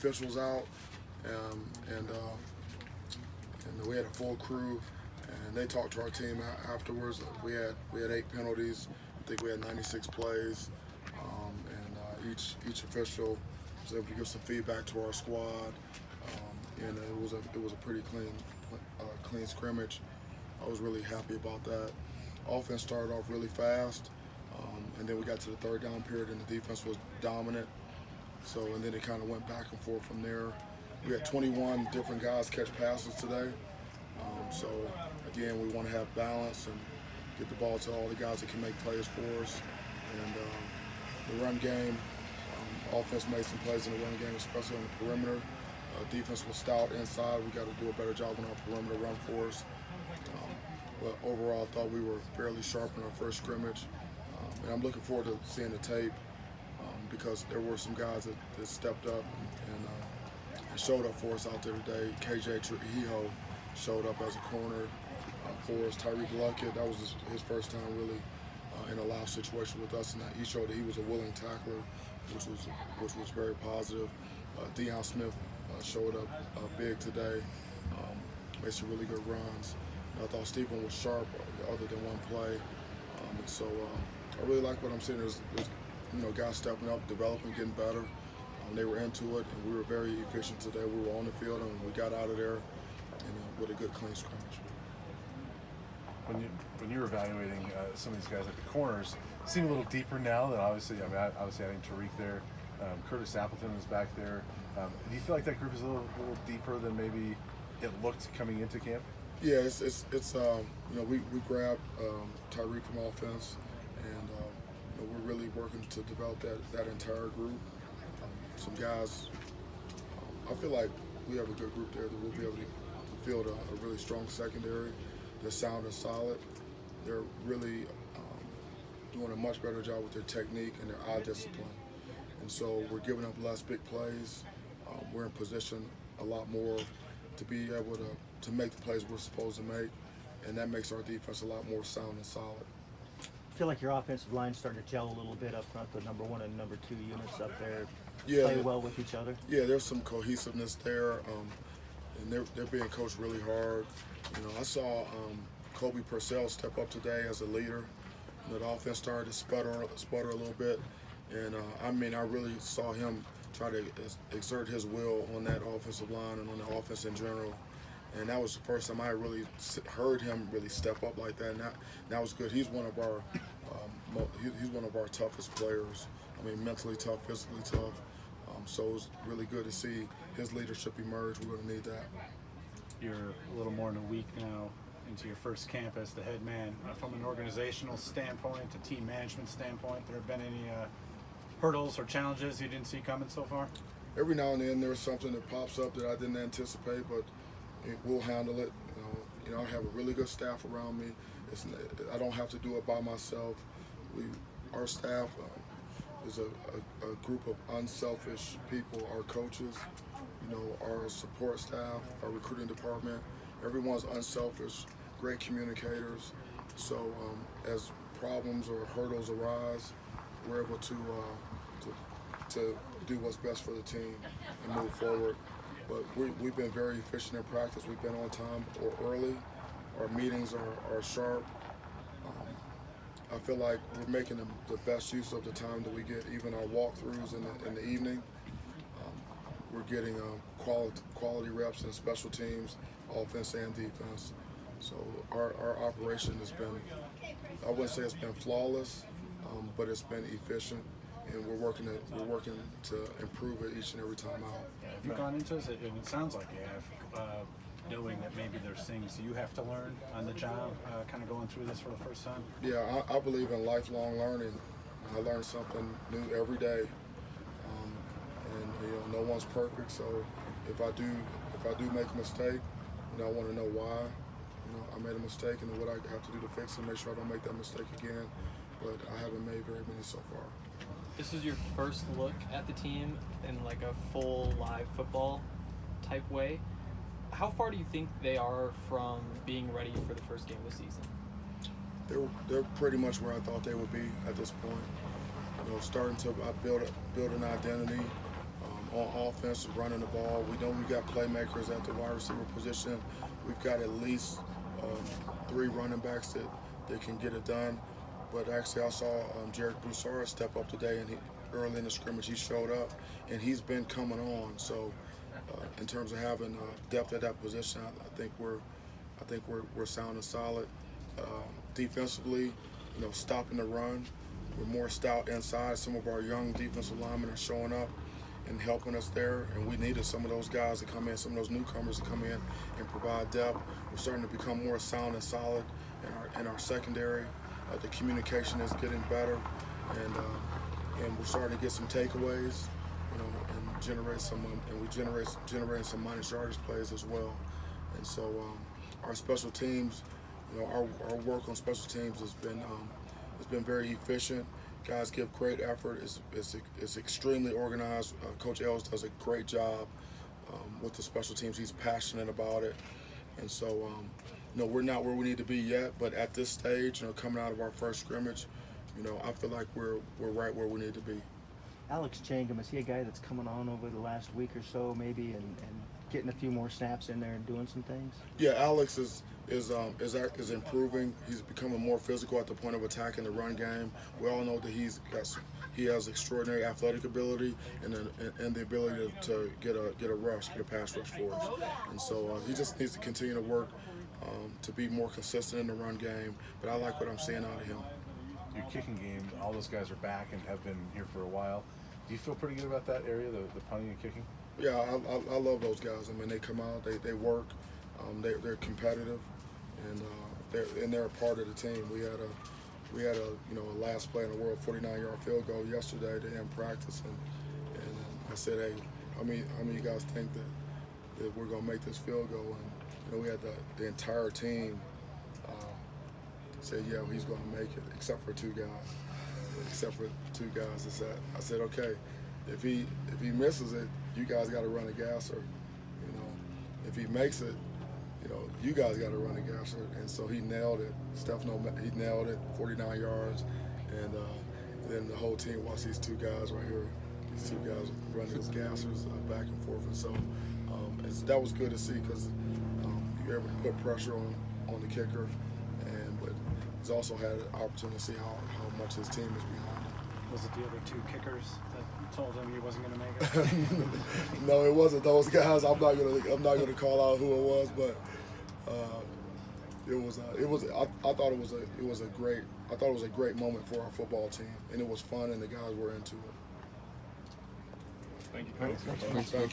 officials out, and we had a full crew, and they talked to our team afterwards. We had 8 penalties. I think we had 96 plays, and each official was able to give some feedback to our squad, and it was a pretty clean scrimmage. I was really happy about that. Offense started off really fast, and then we got to the third down period, and the defense was dominant. So, and then it kind of went back and forth from there. We had 21 different guys catch passes today. So, again, we want to have balance and get the ball to all the guys that can make plays for us. And the run game, offense made some plays in the run game, especially on the perimeter. Defense was stout inside. We got to do a better job on our perimeter run for us. But overall, I thought we were fairly sharp in our first scrimmage. And I'm looking forward to seeing the tape because there were some guys that stepped up and showed up for us out there today. KJ Trujillo showed up as a corner for us. Tyreek Luckett, that was his first time really in a live situation with us, and he showed that he was a willing tackler, which was very positive. Deion Smith showed up big today, made some really good runs. I thought Stephen was sharp other than one play. So I really like what I'm seeing. There's guys stepping up, developing, getting better. They were into it, and we were very efficient today. We were on the field, and we got out of there with a good, clean scrimmage. When you're evaluating some of these guys like the corners, seem a little deeper now than obviously adding Tariq there. Curtis Appleton was back there. Do you feel like that group is a little deeper than maybe it looked coming into camp? Yeah, it's we grabbed Tyreek from offense, and we're really working to develop that entire group. Some guys, I feel like we have a good group there that we'll be able to field a really strong secondary. They're sound and solid. They're really doing a much better job with their technique and their eye discipline. And so we're giving up less big plays. We're in position a lot more to be able to make the plays we're supposed to make, and that makes our defense a lot more sound and solid. I feel like your offensive line's starting to gel a little bit up front, the number 1 and number 2 units up there play well with each other. Yeah, there's some cohesiveness there, and they're being coached really hard. I saw Kobe Purcell step up today as a leader. The offense started to sputter a little bit, and I really saw him try to exert his will on that offensive line and on the offense in general. And that was the first time I really heard him really step up like that. And that was good. He's one of our he's one of our toughest players. I mean, mentally tough, physically tough. So it was really good to see his leadership emerge. We're going to need that. You're a little more than a week now into your first camp as the head man. From an organizational standpoint, a team management standpoint, there have been any hurdles or challenges you didn't see coming so far? Every now and then there's something that pops up that I didn't anticipate, but we'll handle it. I have a really good staff around me. I don't have to do it by myself. Our staff is a group of unselfish people. Our coaches, our support staff, our recruiting department, everyone's unselfish, great communicators. So as problems or hurdles arise, we're able to do what's best for the team and move forward. But we've been very efficient in practice. We've been on time or early. Our meetings are sharp. I feel like we're making the best use of the time that we get. Even our walkthroughs in the evening, we're getting quality reps in special teams, offense and defense. So our operation has been, I wouldn't say it's been flawless, but it's been efficient, and we're working to improve it each and every time out. Have you gone into this, and it sounds like you have, knowing that maybe there's things you have to learn on the job, kind of going through this for the first time? Yeah, I believe in lifelong learning. I learn something new every day, and no one's perfect. So if I do make a mistake, I want to know why. I made a mistake and what I have to do to fix it, make sure I don't make that mistake again. But I haven't made very many so far. This is your first look at the team in like a full live football type way. How far do you think they are from being ready for the first game of the season? They're pretty much where I thought they would be at this point. Starting to build an identity on offense, running the ball. We know we've got playmakers at the wide receiver position. We've got at least 3 running backs that can get it done. But actually, I saw Jarek Broussard step up today, and early in the scrimmage, he showed up, and he's been coming on. So, in terms of having depth at that position, I think we're sound and solid. Defensively, stopping the run. We're more stout inside. Some of our young defensive linemen are showing up and helping us there, and we needed some of those guys to come in, some of those newcomers to come in and provide depth. We're starting to become more sound and solid in our secondary. The communication is getting better, and we're starting to get some takeaways, and generate some, and we generating some minus yardage plays as well. And so our special teams, our work on special teams has been very efficient. Guys give great effort. It's extremely organized. Coach Els does a great job with the special teams. He's passionate about it, and so we're not where we need to be yet. But at this stage, coming out of our first scrimmage, I feel like we're right where we need to be. Alex Changum, is he a guy that's coming on over the last week or so, maybe, and getting a few more snaps in there and doing some things? Yeah, Alex is improving. He's becoming more physical at the point of attack in the run game. We all know that he has extraordinary athletic ability and the ability to get a pass rush for us. And so he just needs to continue to work to be more consistent in the run game. But I like what I'm seeing out of him. Your kicking game, all those guys are back and have been here for a while. Do you feel pretty good about that area, the punting and kicking? Yeah, I love those guys. I mean, they come out, they work, they're competitive, and they're a part of the team. We had a last play in the world 49-yard field goal yesterday to end practice, and I said, hey, how many of you guys think that we're gonna make this field goal? And we had the entire team said, yeah, he's gonna make it, except for two guys. I said, okay, if he misses it, you guys got to run a gasser. If he makes it, you guys got to run a gasser. And so he nailed it. He nailed it, 49 yards. And then the whole team watched these two guys right here. These two guys running those gassers back and forth. And so that was good to see because you're able to put pressure on the kicker. But he's also had an opportunity to see how much his team is behind him. Was it the other 2 kickers that told him he wasn't going to make it? No, it wasn't those guys. I'm not gonna call out who it was, but I thought it was a great moment for our football team, and it was fun, and the guys were into it. Thank you, Coach. Thank you.